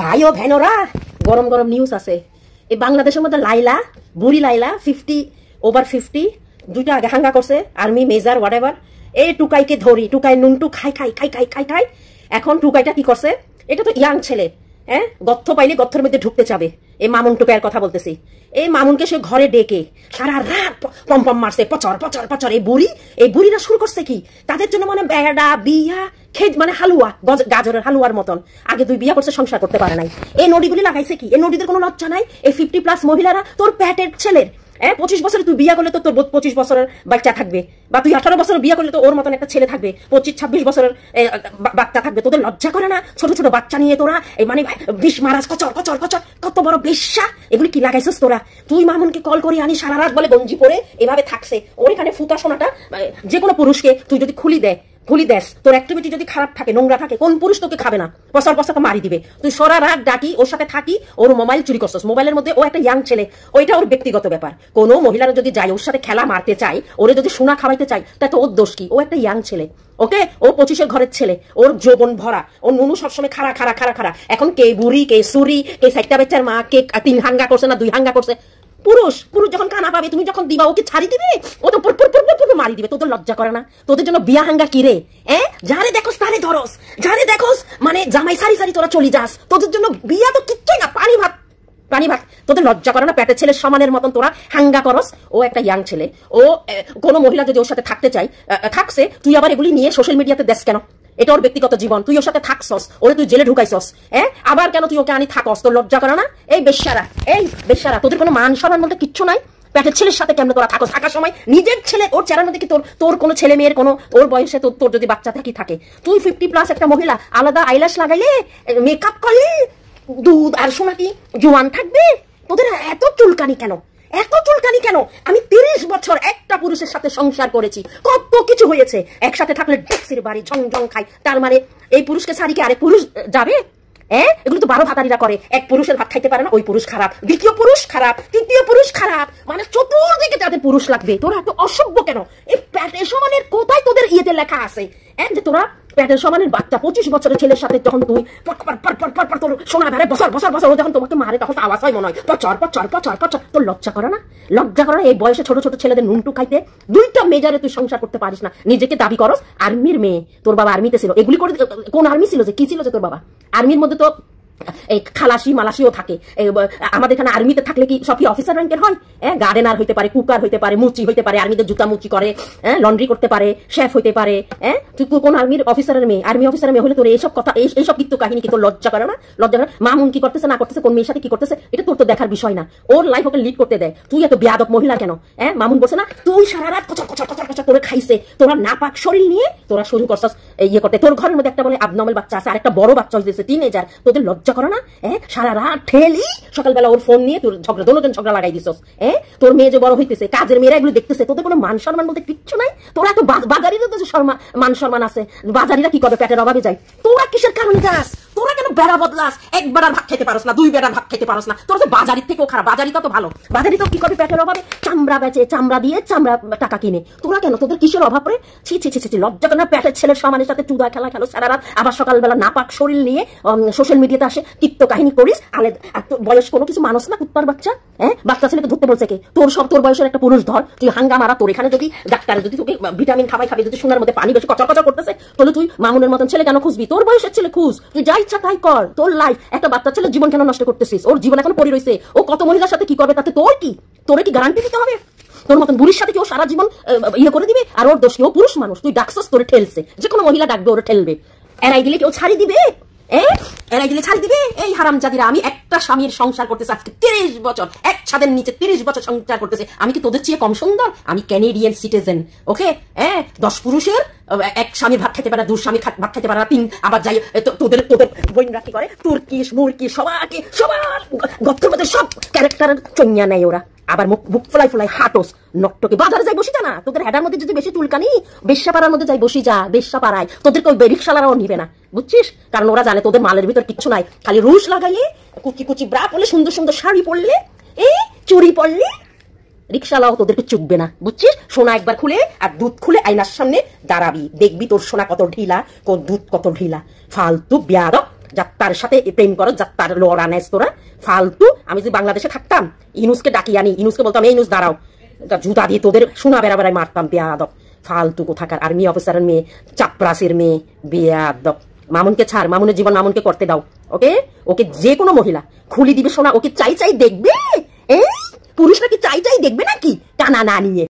ভাই ও ভেনোরা গরম গরম নিউজ আছে। এই বাংলাদেশের মধ্যে লাইলা, বুড়ি লাইলা 50 দুইটা আগে হাঙ্গা করছে, আর্মি মেজর হোয়াট এভার। এই টুকাইকে ধরি, টুকাই নুনটু খাই খাই খাই খাই খাই খাই। এখন টুকাইটা কি করছে? এটা তো ইয়াং ছেলে, হ্যাঁ, গর্ত পাইলে গর্তের মধ্যে ঢুকতে যাবে। এই মামুন টুকাইয়ের কথা বলতেছি। এই মামুনকে সে ঘরে ডেকে সারা রাত পম্পম মারছে, পচর পচর পচর। এই বুড়িরা শুরু করছে কি তাদের জন্য মানে বেড়া বিয়া খেদ মানে হালুয়া, গাজরের হালুয়ার মতন। আগে 2 বিয়া করছে, সংসার করতে পারে নাই। এই নদীগুলি লাগাইছে কি? এই নদীদের কোনো লজ্জা নাই? এই 50+ মহিলারা তোর প্যাটের ছেলের 25 বছরে তুই বিয়া করলে তো তোর 25 বছরের বাচ্চা থাকবে, বা তুই 18 বছরের বিয়া করলে তো ওর মতন একটা ছেলে থাকবে, 25-26 বছরের বাচ্চা থাকবে। তোদের লজ্জা করে না? ছোট ছোট বাচ্চা নিয়ে তোরা এই মানে বিষ মারাস, কচর কচর কচর, কত বড় বেশ্যা। এগুলি কি লাগাইছিস তোরা? তুই মামুনকে কল করে আনি, সারা রাত বলে গঞ্জি পরে এভাবে থাকছে। ওর এখানে ফুটা সোনাটা যে কোনো পুরুষকে তুই যদি খুলি দেস, তোর অ্যাক্টিভিটি যদি খারাপ থাকে, নোংরা থাকে, কোন পুরুষ তোকে খাবে না? পসার মারি দিবে। তুই সারা রাত ডাকি, ওর সাথে থাকি, ওর মোবাইল চুরি করছিস। মোবাইলের মধ্যে ও একটা ইয়াং ছেলে, ওইটা ওর ব্যক্তিগত ব্যাপার। কোনো মহিলারা যদি যায় ওর সাথে খেলা মারতে চায়, ওরে যদি সোনা খাওয়াইতে চায়, তা তো ওর দোষ কি? ও একটা ইয়াং ছেলে, ওকে? ও 25-এর ঘরের ছেলে, ওর যৌবন ভরা। ও নুনু সবসময় খাড়া। এখন কে বুড়ি, কে সুরি, কে 60টা বাচ্চার মা, কে 3 হাঙ্গা করছে না 2 হাঙ্গা করছে। পুরুষ যখন কানা পাবে, তুমি যখন দিবা, ওকে ছাড়ি দিবে, ও তো মারি দিবে। তোদের লজ্জা করে না? তোদের জন্য বিয়া হাঙ্গা কিরে? যারে দেখোস তারে ধরস, যারে দেখোস মানে জামাই সারি তোরা চলি যাস। তোদের জন্য বিয়া তো কিচ্ছুই না, পানি ভাত। তোদের লজ্জা করে না? পেটের ছেলের সমানের মতন তোরা হাঙ্গা করস। ও একটা ইয়াং ছেলে, ও কোনো মহিলা যদি ওর সাথে থাকতে চাই থাকছে, তুই আবার এগুলি নিয়ে সোশ্যাল মিডিয়াতে দেশ কেন? এটা ওর ব্যক্তিগত জীবন, তুই ওর সাথে থাকছস, ওরে তুই জেলে ঢুকাইছস, আবার কেন তুই ওকে আনি থাকস? তোর লজ্জা করে না? এই বেশ্যারা, তোদের কোনো মান সম্মান বলতে কিচ্ছু নাই। পেটের ছেলের সাথে কেমন তোরা থাকস? থাকার সময় নিজের ছেলে, ওর চেহারার মধ্যে কি তোর কোনো ছেলে মেয়ের কোনো ওর বয়সে তোর যদি বাচ্চা থাকে, তুই 50+ একটা মহিলা আলাদা আইল্যাশ লাগাইলে, মেকআপ করলে, দুধ আর সোনা কি জোয়ান থাকবে? তোদের এত চুলকানি কেন? আমি 30 বছর একটা পুরুষের সাথে সংসার করেছি, কত কিছু হয়েছে। একসাথে থাকলে ডেক্সির বাড়ি ঝং খাই। তার মানে এই পুরুষকে সারিকে আরেক পুরুষ যাবে? এগুলো তো 12 ভাতারিরা করে। এক পুরুষের ভাত খাইতে পারে না, ওই পুরুষ খারাপ, দ্বিতীয় পুরুষ খারাপ, তৃতীয় পুরুষ খারাপ, মানে চতুর্দিকে তাদের পুরুষ লাগবে। তোরা এত অসভ্য কেন? এই প্যাটের সমানের কোথায় তোদের ইয়েতে লেখা আছে যে তোরা প্যাটের সমানের বাচ্চা 25 বছরের ছেলের সাথে যখন তুই তোর সোনা ভেড়ে বছর যখন তোমাকে মারে, তখন আওয়াজ হয় মনে হয় পচর। তোর লজ্জা করে না? এই বয়সে ছোট ছোট ছেলেদের নুনটু খাইতে 2টা মেজারে তুই সংসার করতে পারিস না? নিজেকে দাবি করস আর্মির মেয়ে। তোর বাবা আর্মিতে ছিল। এগুলি করে কোন আর্মি ছিল, যে কি ছিল যে তোর বাবা? আর্মির মধ্যে তো এই খালাসি মালাসিও থাকে। আমাদের এখানে আর্মিতে থাকলে কি সব কি অফিসার র্যাঙ্কের হয়? গার্ডেনার হইতে পারে, কুকার হইতে পারে, মুচি হইতে পারে, আর্মিতে জুতা মুচি করে, লন্ড্রি করতে পারে, শেফ হইতে পারে। তুই কোন আর্মির অফিসারের মেয়ে? আর্মি অফিসারের মেয়ে হলে তোর এইসব কথা, এইসব কিন্তু কাহিনী কি তোর লজ্জা করে না? মামুন কি করতেছে না করতেছে, কোন মেয়ের সাথে কি করতেছে, এটা তোর তো দেখার বিষয় না। ওর লাইফ ওকে লিড করতে দেয়। তুই এত বেয়াদব মহিলা কেন? মামুন বলছে না তুই সারা রাত কচর করে খাইছে, তোরা নাপাক শরীর নিয়ে তোরা শুরু করছস ইয়ে করতে। তোর ঘরের মধ্যে একটা বলে আবনর্মাল বাচ্চা আছে, আর একটা বড় বাচ্চা হয়েছে, টিনেজার। তোদের লজ্জা করে না? সারা রাত ঠেলি, সকালবেলা ওর ফোন নিয়ে তোর দুজন ঝগড়া লাগাই দিছস। তোর মেয়ে যে বড় হইতেছে, কাজের মেয়েরা এগুলো দেখতেছে। তোদের কোনো মান সম্মান বলতে কিচ্ছু নাই। তোরা তো বাজারিদের তো মান সম্মান আছে। বাজারিরা কি করে? পেটের অভাবে যায়। তোরা কিসের কারণে যাস? তোরা কেন বেড়া বদলাস? 1 বেড়ার ভাত খেতে পারস না, 2 বেড়ার ভাত খেতে পারস না। তোরা তো বাজারির থেকেও খারাপ। বাজারিটা তো ভালো। বাজারি তো কি করে? পেটের অভাবে চামড়া বেচে, চামড়া দিয়ে চামড়া টাকা কিনে। তোরা কেন? তোদের কিসের অভাব রে? ছি, লজ্জা করে না? পেটের ছেলের সমানের সাথে চুদা খেলা খেলো সারা রাত, আবার সকালবেলা নাপাক শরীর নিয়ে সোশ্যাল মিডিয়াতে আসে তীর্থ কাহিনী করিস। বয়স কোনো কিছু মানুষ না, কুত্তার বাচ্চা। বাচ্চা ছেলেকে ধরতে বলছে কে? তোর বয়সের একটা পুরুষ ধর। তুই হাঙ্গা মারা। তোর এখানে যদি ডাক্তারে যদি তোকে ভিটামিন খাবি, যদি সোনার মধ্যে পানি বেশি কচর করতেছে, তাহলে তুই মামুনের মতন ছেলে কেন খুঁজবি? তোর বয়সের ছেলে খুঁজ, তুই যা ইচ্ছা তাই কর। তোর লাইফ, একটা বাচ্চা ছেলে জীবন কেন নষ্ট করতেছিস? ওর জীবন এখন পড়ে রয়েছে। ও কত মহিলার সাথে কি করবে তাতে তোর কি? তোরে কি গ্যারান্টি দিতে হবে? তোর মতন বুড়ির সাথে কি ও সারা জীবন ইয়ে করে দিবে? আর ওর দোষ কি? ও পুরুষ মানুষ। তুই ডাকছস, তোরে ঠেলছে। যে কোনো মহিলা ডাকবে, ওরে ঠেলবে। এরাই দিলে কেউ ছাড়ি দিবে? এই হারামজাদিরা, আমি একটা স্বামীর সংসার করতেছি আজকে 30 বছর, এক ছাদের নিচে 30 বছর সংসার করতেছে। আমি কি তোদের চেয়ে কম সুন্দর? আমি ক্যানেডিয়ান সিটিজেন, ওকে? 10 পুরুষের এক স্বামীর ভাত খেতে পারে, 2 স্বামীর ভাত খেতে পারে, 3 আবার যাই তোদের বইনরা কি করে? তুর্কিশ মুরকি সবার গত্রের মধ্যে সব ক্যারেক্টারের চঞ্ঞা নেয় ওরা। আবার মুখ ফোলাই হাঁটোস নট্টকে। বাজারে যাই বসি যা না? তোদের হেডার মধ্যে যদি বেশি চুলকানি, বেশ্যাপাড়ার মধ্যে যাই বসি যা। বেশ্যাপাড়ায় তোদেরকে ওই রিক্সালারাও নিবে না, বুঝছিস? কারণ ওরা জানে তোদের মালের ভিতর কিচ্ছু নাই। খালি রুশ লাগাইলে, কুচি ব্রা পরলে, সুন্দর সাড়ি পরলে, চুড়ি পরলে, রিক্সালাও তোদেরকে চুকবে না, বুঝছিস? সোনা একবার খুলে আর দুধ খুলে আয়নার সামনে দাঁড়াবি, দেখবি তোর সোনা কত ঢিলা, দুধ কত ঢিলা। ফালতু বেয়াদব যাত্তার সাথে প্রেম করো, যাত্তার লড়া নেস তোরা ফালতু। আমি যদি বাংলাদেশে থাকতাম ইনুসকে ডাকি আনি, ইনুসকে বলতাম এই ইনুস দাঁড়াও, জুতা দিয়ে তোদের শোনা বেড়া মারতাম বেয়াদব ফালতু কোথাকার আর্মি অফিসারের মেয়ে, চাপরাসের মেয়ে বেয়াদব। মামুনকে ছাড়, মামুনের জীবন মামুনকে করতে দাও। ওকে, ওকে যে কোনো মহিলা খুলি দিবে সোনা, ওকে চাই চাই দেখবে। এই পুরুষরা কি চাই চাই দেখবে নাকি টানা না নিয়ে?